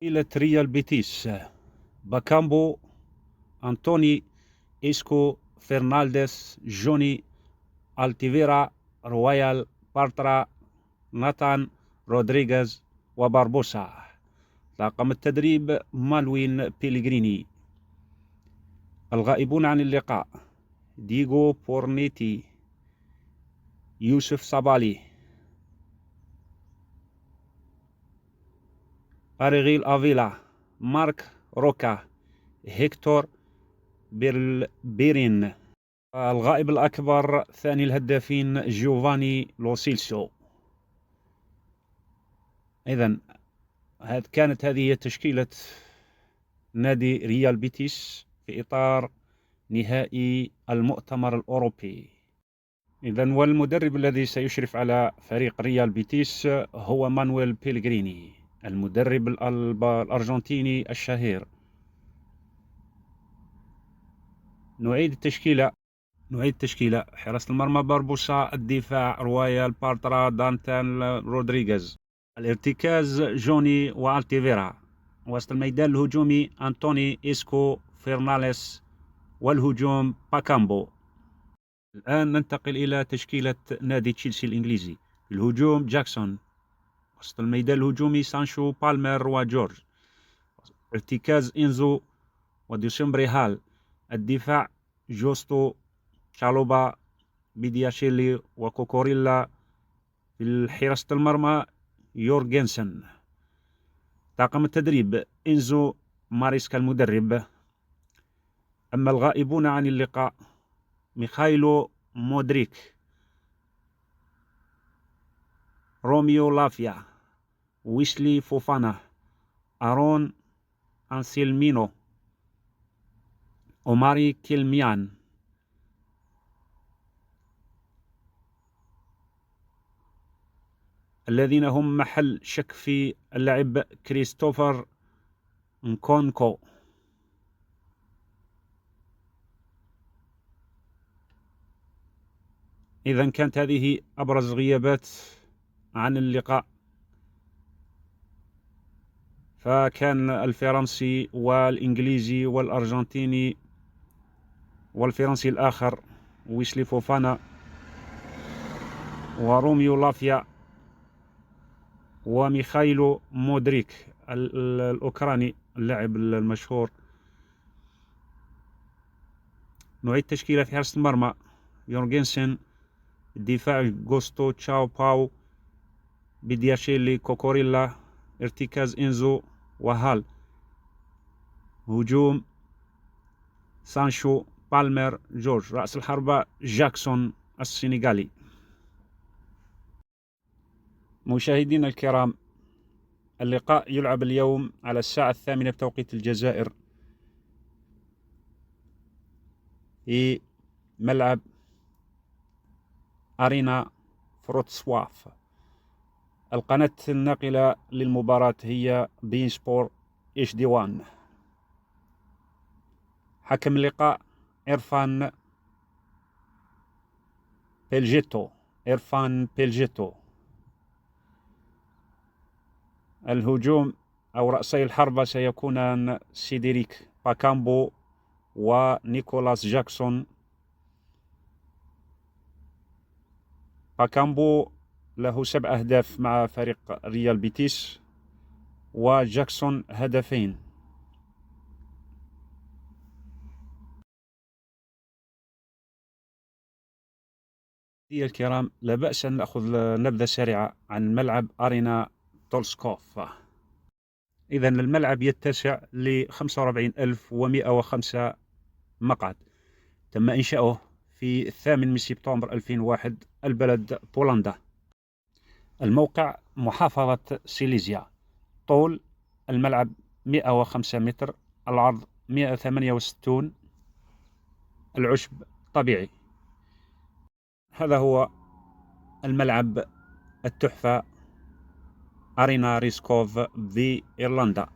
إلى ريال بيتيس: باكامبو، أنتوني إسكو، فرنانديز، جوني ألتيفيرا، رويال، بارترا، ناتان، رودريغيز، وباربوسا. طاقم التدريب: مالوين بيلغريني. الغائبون عن اللقاء: ديغو بورنيتي، يوسف صبالي، أريغيل أفيلا، مارك روكا، هيكتور بيرين. الغائب الأكبر ثاني الهدافين جوفاني لوسيلسو. إذن كانت هذه تشكيلة نادي ريال بيتيس في إطار نهائي المؤتمر الأوروبي. إذن والمدرب الذي سيشرف على فريق ريال بيتيس هو مانويل بيلغريني، المدرب الأرجنتيني الشهير. نعيد التشكيلة: حراسة المرمى باربوسا، الدفاع رويال، بارترا، دانتان، رودريغيز، الارتكاز جوني والتيفيرا، وسط الميدان الهجومي أنتوني إسكو فرناليس، والهجوم باكامبو. الآن ننتقل إلى تشكيلة نادي تشيلسي الإنجليزي. في الهجوم جاكسون، وسط الميدان الهجومي سانشو، بالمر، وجورج، ارتكاز إنزو وديسمبري هال، الدفاع جوستو، شالوبا، بيدياشيلي، وكوكوريلا. في حراسة المرمى يورغنسن. طاقم التدريب: إنزو ماريسكا المدرب. أما الغائبون عن اللقاء: ميخايلو مودريك، روميو لافيا، ويسلي فوفانا، أرون أنسيلمينو، أوماري كيلميان. الذين هم محل شك في اللعب: كريستوفر نكونكو. إذن كانت هذه أبرز غيابات عن اللقاء. فكان الفرنسي والإنجليزي والأرجنتيني، والفرنسي الآخر ويسلي فوفانا، وروميو لافيا، وميخايلو مودريك الأوكراني اللاعب المشهور. نعيد تشكيلة: في حراسة المرمى يورغنسن، الدفاع جوستو، تشاو باو، بيدياشيلي، كوكوريلا، ارتكاز إنزو وهال، هجوم سانشو، بالمر، جورج، رأس الحربة جاكسون السنغالي. مشاهدينا الكرام، اللقاء يلعب اليوم على الساعة 8 بتوقيت الجزائر في ملعب أرينا فروتسواف. القناة الناقلة للمباراة هي بين سبور إيش ديوان. حكم اللقاء إرفان بيلجيتو. الهجوم أو رأسي الحربة سيكونان سيدريك باكامبو ونيكولاس جاكسون. باكامبو له 7 أهداف مع فريق ريال بيتيس، وجاكسون هدفين. الكرام، لا بأس أن نأخذ نبذة سريعة عن ملعب أرينا تولسكوف. إذن الملعب يتسع ل 45,105 مقعد. تم إنشاؤه في 8 سبتمبر 2001 البلد بولندا. الموقع محافظة سيليزيا. طول الملعب 105 متر، العرض 168، العشب طبيعي. هذا هو الملعب التحفة أرينا ريسكوف في إيرلندا.